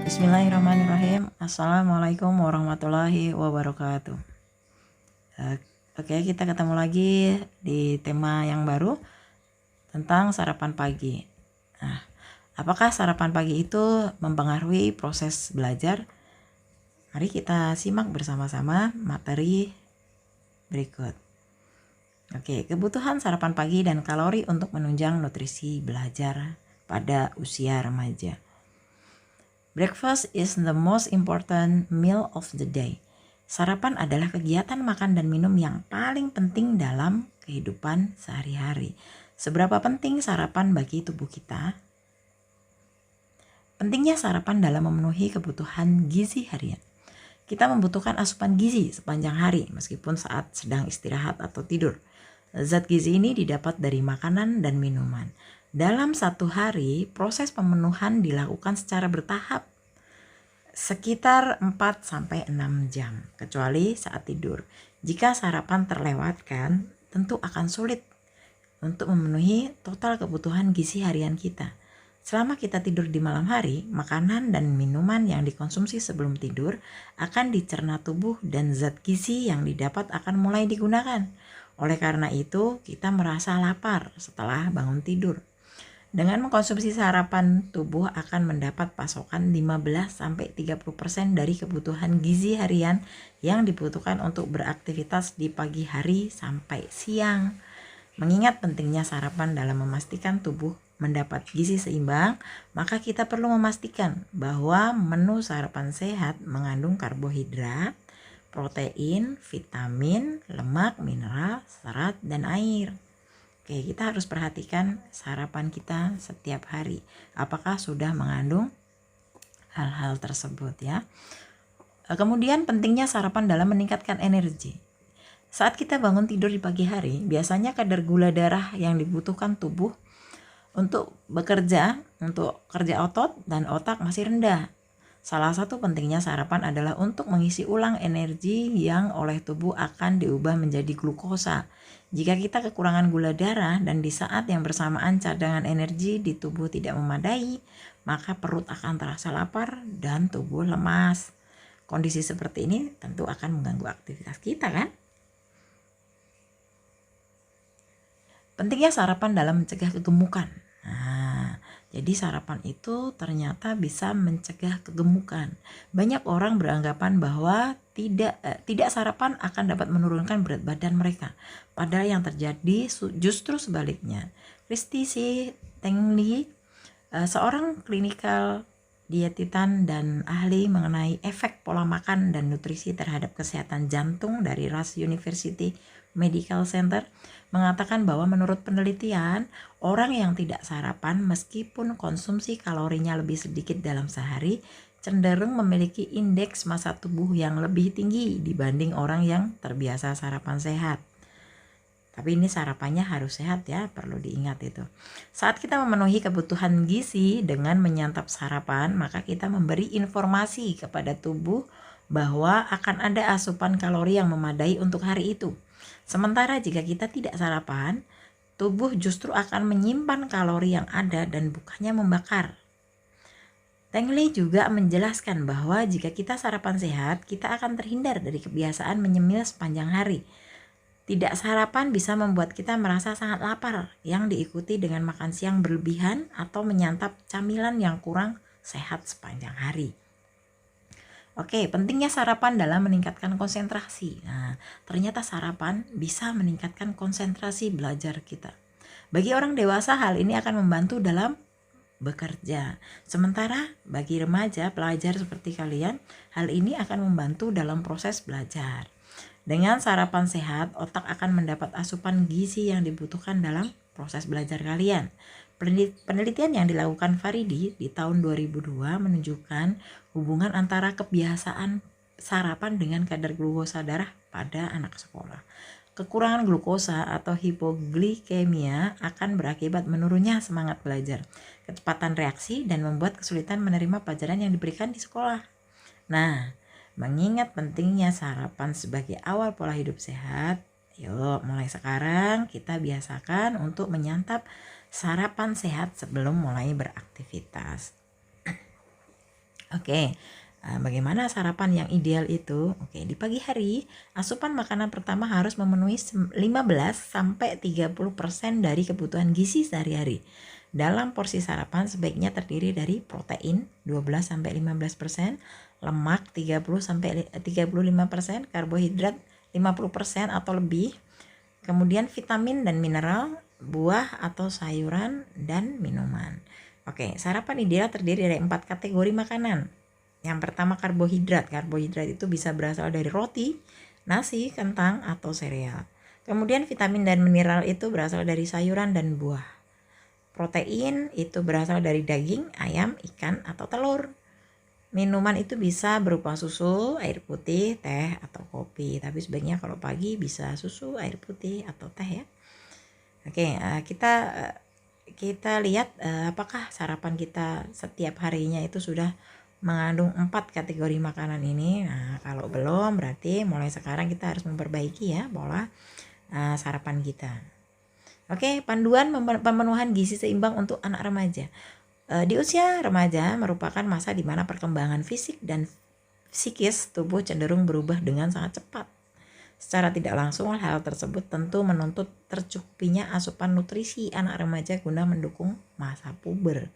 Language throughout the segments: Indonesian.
Bismillahirrahmanirrahim. Assalamualaikum warahmatullahi wabarakatuh. Oke, kita ketemu lagi di tema yang baru tentang sarapan pagi. Nah, apakah sarapan pagi itu mempengaruhi proses belajar? Mari kita simak bersama-sama materi berikut. Oke, kebutuhan sarapan pagi dan kalori untuk menunjang nutrisi belajar pada usia remaja. Breakfast is the most important meal of the day. Sarapan adalah kegiatan makan dan minum yang paling penting dalam kehidupan sehari-hari. Seberapa penting sarapan bagi tubuh kita? Pentingnya sarapan dalam memenuhi kebutuhan gizi harian. Kita membutuhkan asupan gizi sepanjang hari meskipun saat sedang istirahat atau tidur. Zat gizi ini didapat dari makanan dan minuman. Dalam satu hari, proses pemenuhan dilakukan secara bertahap sekitar 4-6 jam, kecuali saat tidur. Jika sarapan terlewatkan, tentu akan sulit untuk memenuhi total kebutuhan gizi harian kita. Selama kita tidur di malam hari, makanan dan minuman yang dikonsumsi sebelum tidur akan dicerna tubuh dan zat gizi yang didapat akan mulai digunakan. Oleh karena itu, kita merasa lapar setelah bangun tidur. Dengan mengkonsumsi sarapan, tubuh akan mendapat pasokan 15-30% dari kebutuhan gizi harian yang dibutuhkan untuk beraktivitas di pagi hari sampai siang. Mengingat pentingnya sarapan dalam memastikan tubuh mendapat gizi seimbang, maka kita perlu memastikan bahwa menu sarapan sehat mengandung karbohidrat, protein, vitamin, lemak, mineral, serat, dan air. Oke, kita harus perhatikan sarapan kita setiap hari. Apakah sudah mengandung hal-hal tersebut ya. Kemudian pentingnya sarapan dalam meningkatkan energi. Saat kita bangun tidur di pagi hari, biasanya kadar gula darah yang dibutuhkan tubuh untuk bekerja, untuk kerja otot dan otak masih rendah. Salah satu pentingnya sarapan adalah untuk mengisi ulang energi yang oleh tubuh akan diubah menjadi glukosa. Jika kita kekurangan gula darah dan di saat yang bersamaan cadangan energi di tubuh tidak memadai, maka perut akan terasa lapar dan tubuh lemas. Kondisi seperti ini tentu akan mengganggu aktivitas kita kan? Pentingnya sarapan dalam mencegah kegemukan. Jadi sarapan itu ternyata bisa mencegah kegemukan. Banyak orang beranggapan bahwa tidak sarapan akan dapat menurunkan berat badan mereka. Padahal yang terjadi justru sebaliknya. Christy C. Tengli, seorang klinikal dietitan dan ahli mengenai efek pola makan dan nutrisi terhadap kesehatan jantung dari Rush University Medical Center, mengatakan bahwa menurut penelitian, orang yang tidak sarapan meskipun konsumsi kalorinya lebih sedikit dalam sehari cenderung memiliki indeks massa tubuh yang lebih tinggi dibanding orang yang terbiasa sarapan sehat. Tapi ini sarapannya harus sehat ya, perlu diingat itu. Saat kita memenuhi kebutuhan gizi dengan menyantap sarapan, maka kita memberi informasi kepada tubuh bahwa akan ada asupan kalori yang memadai untuk hari itu. Sementara jika kita tidak sarapan, tubuh justru akan menyimpan kalori yang ada dan bukannya membakar. Tengli juga menjelaskan bahwa jika kita sarapan sehat, kita akan terhindar dari kebiasaan menyemil sepanjang hari. Tidak sarapan bisa membuat kita merasa sangat lapar, yang diikuti dengan makan siang berlebihan atau menyantap camilan yang kurang sehat sepanjang hari. Oke, pentingnya sarapan dalam meningkatkan konsentrasi. Nah, ternyata sarapan bisa meningkatkan konsentrasi belajar kita. Bagi orang dewasa, hal ini akan membantu dalam bekerja. Sementara bagi remaja, pelajar seperti kalian, hal ini akan membantu dalam proses belajar. Dengan sarapan sehat, otak akan mendapat asupan gizi yang dibutuhkan dalam proses belajar kalian. Penelitian yang dilakukan Faridi di tahun 2002 menunjukkan hubungan antara kebiasaan sarapan dengan kadar glukosa darah pada anak sekolah. Kekurangan glukosa atau hipoglikemia akan berakibat menurunnya semangat belajar, kecepatan reaksi, dan membuat kesulitan menerima pelajaran yang diberikan di sekolah. Nah, mengingat pentingnya sarapan sebagai awal pola hidup sehat, yuk mulai sekarang kita biasakan untuk menyantap sarapan sehat sebelum mulai beraktivitas. Oke, bagaimana sarapan yang ideal itu? Oke, di pagi hari, asupan makanan pertama harus memenuhi 15-30% dari kebutuhan gizi sehari-hari. Dalam porsi sarapan sebaiknya terdiri dari protein 12-15%, lemak 30-35%, karbohidrat 50% atau lebih, kemudian vitamin dan mineral, buah atau sayuran, dan minuman. Oke, sarapan ideal terdiri dari 4 kategori makanan. Yang pertama karbohidrat. Karbohidrat itu bisa berasal dari roti, nasi, kentang, atau sereal. Kemudian vitamin dan mineral itu berasal dari sayuran dan buah. Protein itu berasal dari daging, ayam, ikan, atau telur. Minuman itu bisa berupa susu, air putih, teh, atau kopi. Tapi sebaiknya kalau pagi bisa susu, air putih, atau teh ya. Oke, kita lihat apakah sarapan kita setiap harinya itu sudah mengandung 4 kategori makanan ini. Nah, kalau belum berarti mulai sekarang kita harus memperbaiki ya pola sarapan kita. Oke, panduan pemenuhan gizi seimbang untuk anak remaja. Di usia remaja merupakan masa di mana perkembangan fisik dan psikis tubuh cenderung berubah dengan sangat cepat. Secara tidak langsung hal tersebut tentu menuntut tercukupinya asupan nutrisi anak remaja guna mendukung masa puber.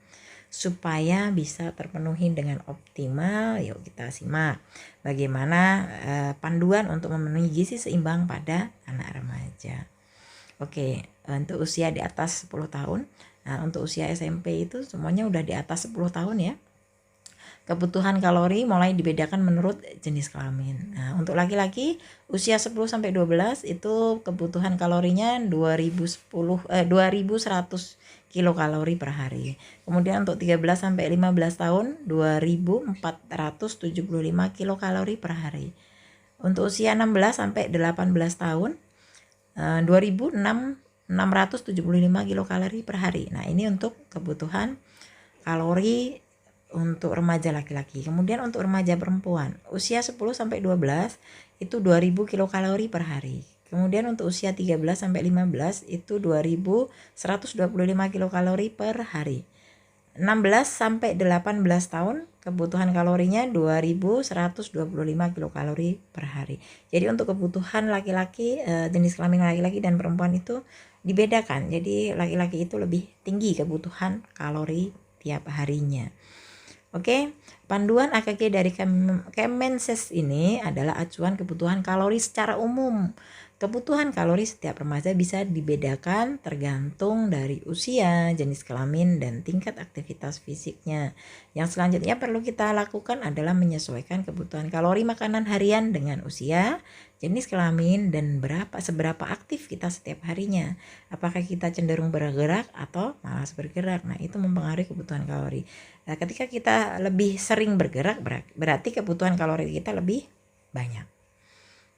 Supaya bisa terpenuhi dengan optimal, yuk kita simak bagaimana panduan untuk memenuhi gizi seimbang pada anak remaja. Oke, untuk usia di atas 10 tahun, nah untuk usia SMP itu semuanya udah di atas 10 tahun ya. Kebutuhan kalori mulai dibedakan menurut jenis kelamin. Nah, untuk laki-laki usia 10-12 itu kebutuhan kalorinya 2100 kilokalori per hari. Kemudian untuk 13-15 tahun 2475 kilokalori per hari. Untuk usia 16-18 tahun 2675 kilokalori per hari. Nah, ini untuk kebutuhan kalori untuk remaja laki-laki. Kemudian untuk remaja perempuan usia 10-12 itu 2000 kilokalori per hari. Kemudian untuk usia 13-15 itu 2125 kilokalori per hari. 16-18 tahun kebutuhan kalorinya 2125 kilokalori per hari. Jadi untuk kebutuhan laki-laki jenis kelamin laki-laki dan perempuan itu dibedakan. Jadi laki-laki itu lebih tinggi kebutuhan kalori tiap harinya. Oke, panduan AKG dari Kemenses ini adalah acuan kebutuhan kalori secara umum. Kebutuhan kalori setiap remaja bisa dibedakan tergantung dari usia, jenis kelamin, dan tingkat aktivitas fisiknya. Yang selanjutnya perlu kita lakukan adalah menyesuaikan kebutuhan kalori makanan harian dengan usia, jenis kelamin, dan seberapa aktif kita setiap harinya. Apakah kita cenderung bergerak atau malas bergerak? Nah, itu mempengaruhi kebutuhan kalori. Nah, ketika kita lebih sering bergerak berarti kebutuhan kalori kita lebih banyak.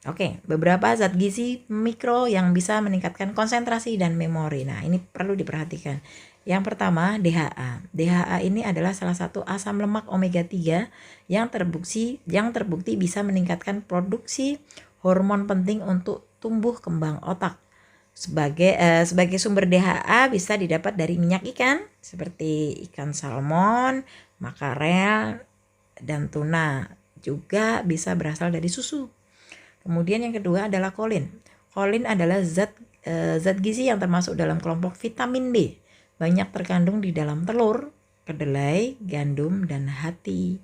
Oke, beberapa zat gizi mikro yang bisa meningkatkan konsentrasi dan memori. Nah, ini perlu diperhatikan. Yang pertama, DHA. DHA ini adalah salah satu asam lemak omega 3 yang terbukti bisa meningkatkan produksi hormon penting untuk tumbuh kembang otak. Sebagai sumber DHA bisa didapat dari minyak ikan seperti ikan salmon, makarel, dan tuna. Juga bisa berasal dari susu. Kemudian yang kedua adalah kolin. Kolin adalah zat gizi yang termasuk dalam kelompok vitamin B. Banyak terkandung di dalam telur, kedelai, gandum, dan hati.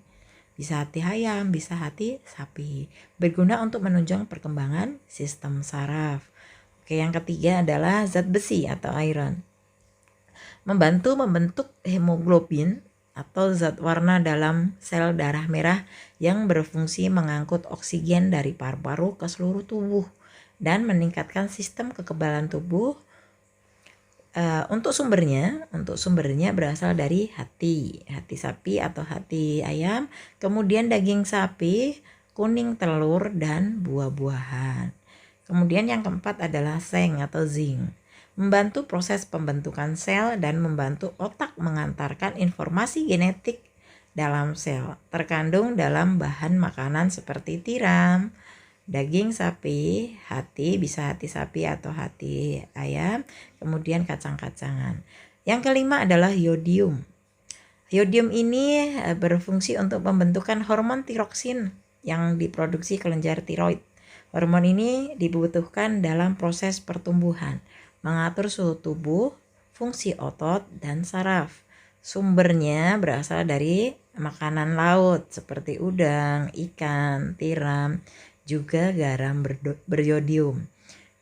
Bisa hati ayam, bisa hati sapi. Berguna untuk menunjang perkembangan sistem saraf. Oke, yang ketiga adalah zat besi atau iron. Membantu membentuk hemoglobin atau zat warna dalam sel darah merah yang berfungsi mengangkut oksigen dari paru-paru ke seluruh tubuh dan meningkatkan sistem kekebalan tubuh. Untuk sumbernya berasal dari hati sapi atau hati ayam, kemudian daging sapi, kuning telur, dan buah-buahan. Kemudian yang keempat adalah seng atau zinc. Membantu proses pembentukan sel dan membantu otak mengantarkan informasi genetik dalam sel. Terkandung dalam bahan makanan seperti tiram, daging sapi, hati, bisa hati sapi atau hati ayam, kemudian kacang-kacangan. Yang kelima adalah yodium. Iodium ini berfungsi untuk pembentukan hormon tiroksin yang diproduksi kelenjar tiroid. Hormon ini dibutuhkan dalam proses pertumbuhan, mengatur suhu tubuh, fungsi otot, dan saraf. Sumbernya berasal dari makanan laut seperti udang, ikan, tiram, juga garam beriodium.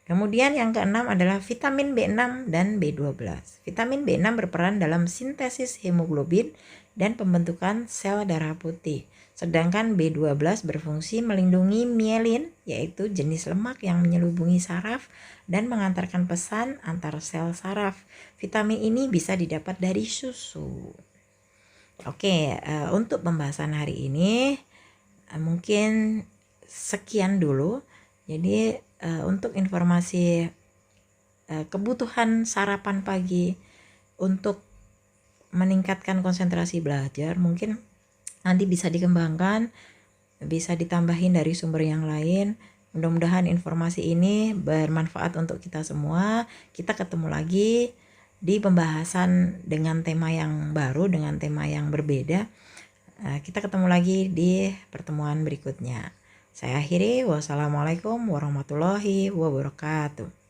Kemudian yang keenam adalah vitamin B6 dan B12. Vitamin B6 berperan dalam sintesis hemoglobin dan pembentukan sel darah putih. Sedangkan B12 berfungsi melindungi mielin, yaitu jenis lemak yang menyelubungi saraf dan mengantarkan pesan antar sel saraf. Vitamin ini bisa didapat dari susu. Oke, untuk pembahasan hari ini mungkin sekian dulu. Jadi untuk informasi kebutuhan sarapan pagi untuk meningkatkan konsentrasi belajar mungkin nanti bisa dikembangkan, bisa ditambahin dari sumber yang lain. Mudah-mudahan informasi ini bermanfaat untuk kita semua. Kita ketemu lagi di pembahasan dengan tema yang baru, dengan tema yang berbeda. Kita ketemu lagi di pertemuan berikutnya. Saya akhiri, wassalamualaikum warahmatullahi wabarakatuh.